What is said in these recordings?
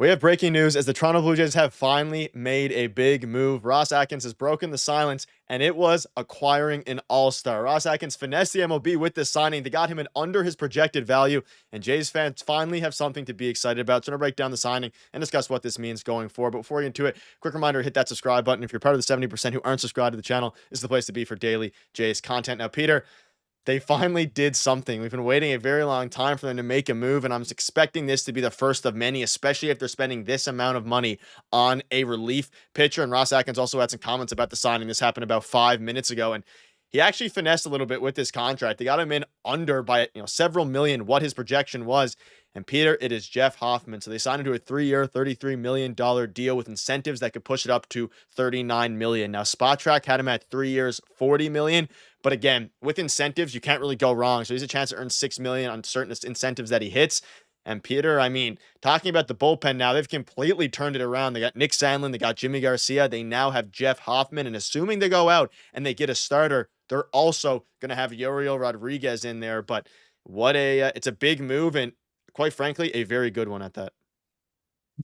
We have breaking news as the Toronto Blue Jays have finally made a big move. Ross Atkins has broken the silence, and it was acquiring an all-star. Ross Atkins finessed the MLB with this signing. They got him in under his projected value, and Jays fans finally have something to be excited about. So I'm going to break down the signing and discuss what this means going forward. But before we get into it, quick reminder, hit that subscribe button. If you're part of the 70% who aren't subscribed to the channel, this is the place to be for daily Jays content. Now, Peter, they finally did something. We've been waiting a very long time for them to make a move, and I'm expecting this to be the first of many, especially if they're spending this amount of money on a relief pitcher. And Ross Atkins also had some comments about the signing. This happened about 5 minutes ago, and he actually finessed a little bit with this contract. They got him in under by several million what his projection was. And Peter, it is Jeff Hoffman. So they signed him to a 3-year, $33 million deal with incentives that could push it up to $39 million. Now, Spotrac had him at 3 years, $40 million. But again, with incentives, you can't really go wrong. So he's a chance to earn $6 million on certain incentives that he hits. And Peter, I mean, talking about the bullpen now, they've completely turned it around. They got Nick Sandlin, they got Jimmy Garcia. They now have Jeff Hoffman. And assuming they go out and they get a starter, they're also going to have Yoriel Rodriguez in there. But it's a big move, and quite frankly, a very good one at that.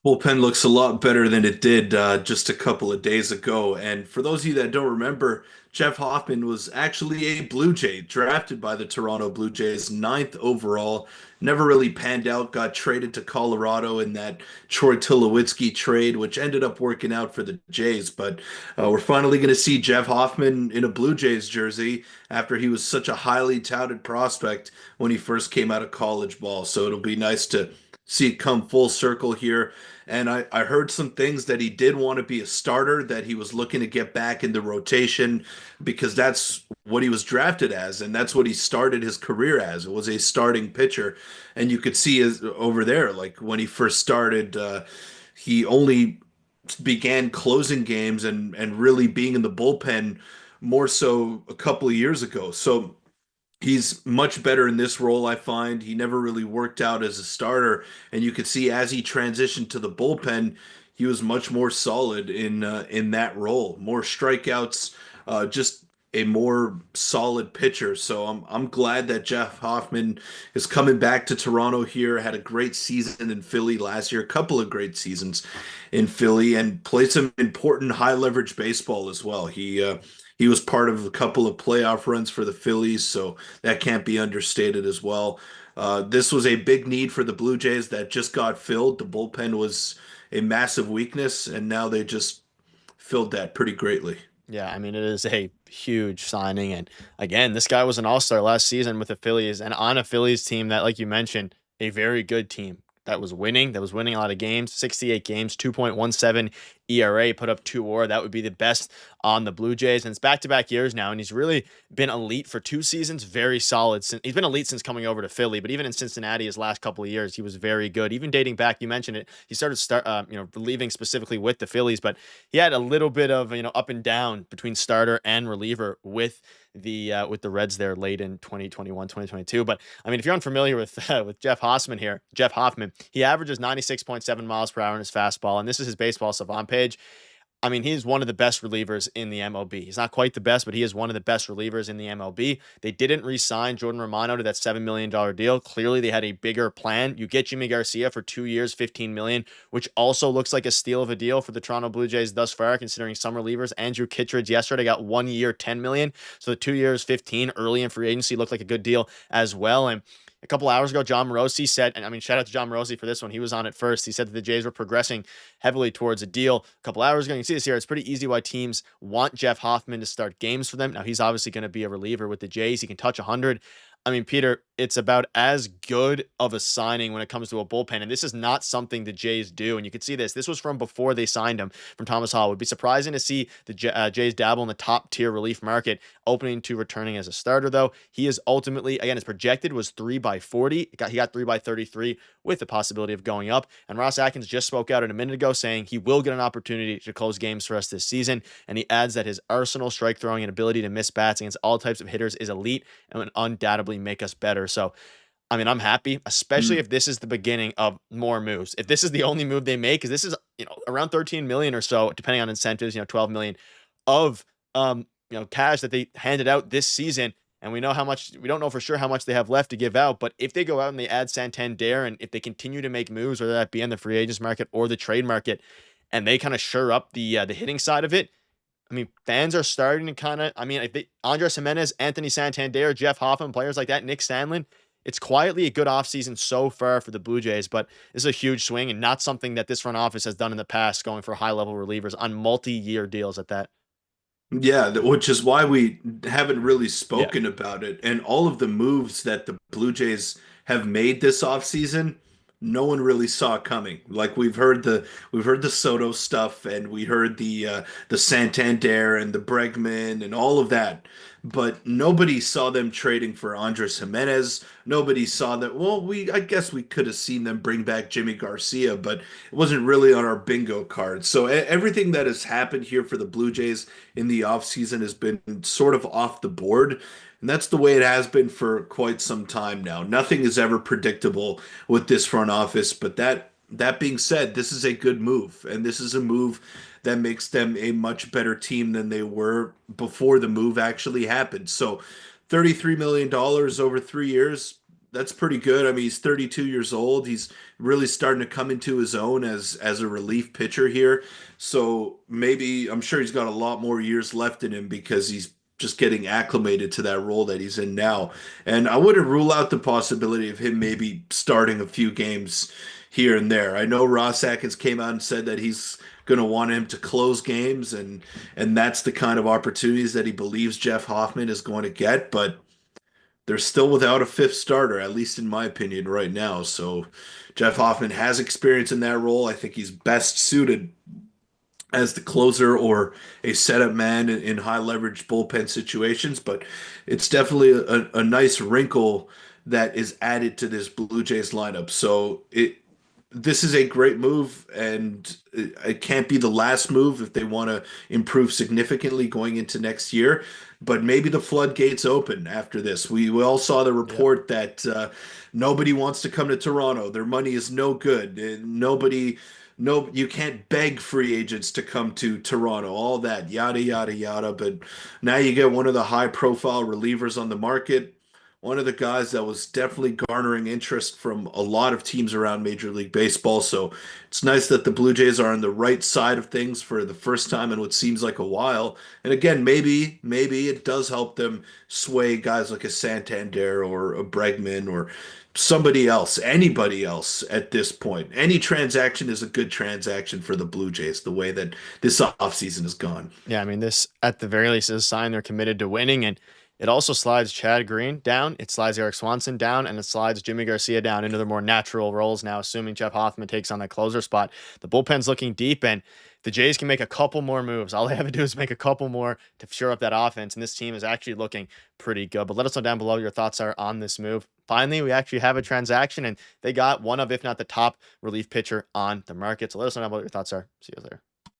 Bullpen looks a lot better than it did just a couple of days ago. And for those of you that don't remember, Jeff Hoffman was actually a Blue Jay, drafted by the Toronto Blue Jays, ninth overall. Never really panned out, got traded to Colorado in that Troy Tulowitzki trade, which ended up working out for the Jays. But we're finally going to see Jeff Hoffman in a Blue Jays jersey after he was such a highly touted prospect when he first came out of college ball. So it'll be nice to see it come full circle here. And I heard some things that he did want to be a starter, that he was looking to get back in the rotation because that's what he was drafted as, and that's what he started his career as. It was a starting pitcher. And you could see over there, like when he first started, he only began closing games and really being in the bullpen more so a couple of years ago. So he's much better in this role, I find. He never really worked out as a starter, and you could see as he transitioned to the bullpen, he was much more solid in that role. More strikeouts, just a more solid pitcher. So I'm glad that Jeff Hoffman is coming back to Toronto here. Had a great season in Philly last year, a couple of great seasons in Philly, and played some important high leverage baseball as well. He was part of a couple of playoff runs for the Phillies, so that can't be understated as well. This was a big need for the Blue Jays that just got filled. The bullpen was a massive weakness, and now they just filled that pretty greatly. Yeah, I mean, it is a huge signing. And again, this guy was an all-star last season with the Phillies and on a Phillies team that, like you mentioned, a very good team that was winning a lot of games, 68 games, 2.17 ERA, put up 2 WAR. That would be the best on the Blue Jays. And it's back-to-back years now, and he's really been elite for 2 seasons, very solid. He's been elite since coming over to Philly, but even in Cincinnati his last couple of years, he was very good. Even dating back, you mentioned it, he started relieving specifically with the Phillies, but he had a little bit of, up and down between starter and reliever with the Reds there late in 2021, 2022. But I mean, if you're unfamiliar with Jeff Hoffman, he averages 96.7 miles per hour in his fastball, and this is his baseball savant page. I mean, he's one of the best relievers in the MLB. He's not quite the best, but he is one of the best relievers in the MLB. They didn't re-sign Jordan Romano to that $7 million deal. Clearly, they had a bigger plan. You get Jimmy Garcia for 2 years, $15 million, which also looks like a steal of a deal for the Toronto Blue Jays thus far, considering some relievers. Andrew Kittredge yesterday got 1 year, $10 million. So the 2 years, 15 early in free agency looked like a good deal as well. And a couple hours ago, John Morosi said, and I mean, shout out to John Morosi for this one. He was on it first. He said that the Jays were progressing heavily towards a deal. A couple hours ago, you can see this here. It's pretty easy why teams want Jeff Hoffman to start games for them. Now, he's obviously going to be a reliever with the Jays. He can touch 100. I mean, Peter, it's about as good of a signing when it comes to a bullpen, and this is not something the Jays do, and you can see this. This was from before they signed him from Thomas Hall. It would be surprising to see the Jays dabble in the top-tier relief market, opening to returning as a starter, though. He is ultimately, again, his projected was 3 by 40. He got 3 by 33 with the possibility of going up, and Ross Atkins just spoke out a minute ago saying he will get an opportunity to close games for us this season, and he adds that his arsenal, strike throwing, and ability to miss bats against all types of hitters is elite and would undoubtedly make us better. So, I mean, I'm happy, especially if this is the beginning of more moves. If this is the only move they make, because this is, around 13 million or so, depending on incentives, 12 million of, cash that they handed out this season. And we don't know for sure how much they have left to give out, but if they go out and they add Santander, and if they continue to make moves, whether that be in the free agents market or the trade market, and they kind of shore up the hitting side of it, I mean, fans are starting to kind of, I mean, Andres Jimenez, Anthony Santander, Jeff Hoffman, players like that, Nick Sandlin, it's quietly a good offseason so far for the Blue Jays, but this is a huge swing and not something that this front office has done in the past, going for high-level relievers on multi-year deals at that. Yeah, which is why we haven't really Yeah. spoken about it. And all of the moves that the Blue Jays have made this offseason, no one really saw coming. Like we've heard the Soto stuff, and we heard the Santander and the Bregman and all of that. But nobody saw them trading for Andres Jimenez. Nobody saw that. Well, I guess we could have seen them bring back Jimmy Garcia, but it wasn't really on our bingo card. So everything that has happened here for the Blue Jays in the offseason has been sort of off the board. And that's the way it has been for quite some time now. Nothing is ever predictable with this front office, but that being said, this is a good move, and this is a move that makes them a much better team than they were before the move actually happened. So, $33 million over 3 years, that's pretty good. I mean, he's 32 years old. He's really starting to come into his own as a relief pitcher here. So maybe I'm sure he's got a lot more years left in him because he's just getting acclimated to that role that he's in now. And I wouldn't rule out the possibility of him maybe starting a few games here and there. I know Ross Atkins came out and said that he's going to want him to close games, and that's the kind of opportunities that he believes Jeff Hoffman is going to get, but they're still without a fifth starter, at least in my opinion, right now. So Jeff Hoffman has experience in that role. I think he's best suited as the closer or a setup man in high leverage bullpen situations, but it's definitely a nice wrinkle that is added to this Blue Jays lineup. So this is a great move, and it can't be the last move if they want to improve significantly going into next year. But maybe the floodgates open after this. We all saw the Yep. report that nobody wants to come to Toronto. Their money is no good. Nobody, no, you can't beg free agents to come to Toronto. All that yada yada yada. But now you get one of the high profile relievers on the market, one of the guys that was definitely garnering interest from a lot of teams around Major League Baseball. So it's nice that the Blue Jays are on the right side of things for the first time in what seems like a while. And again, maybe it does help them sway guys like a Santander or a Bregman or somebody else, anybody else at this point. Any transaction is a good transaction for the Blue Jays, the way that this offseason has gone. Yeah, I mean, this at the very least is a sign they're committed to winning, and it also slides Chad Green down, it slides Eric Swanson down, and it slides Jimmy Garcia down into their more natural roles now, assuming Jeff Hoffman takes on that closer spot. The bullpen's looking deep, and the Jays can make a couple more moves. All they have to do is make a couple more to shore up that offense, and this team is actually looking pretty good. But let us know down below your thoughts are on this move. Finally, we actually have a transaction, and they got one of, if not the top relief pitcher on the market. So let us know down below what your thoughts are. See you later.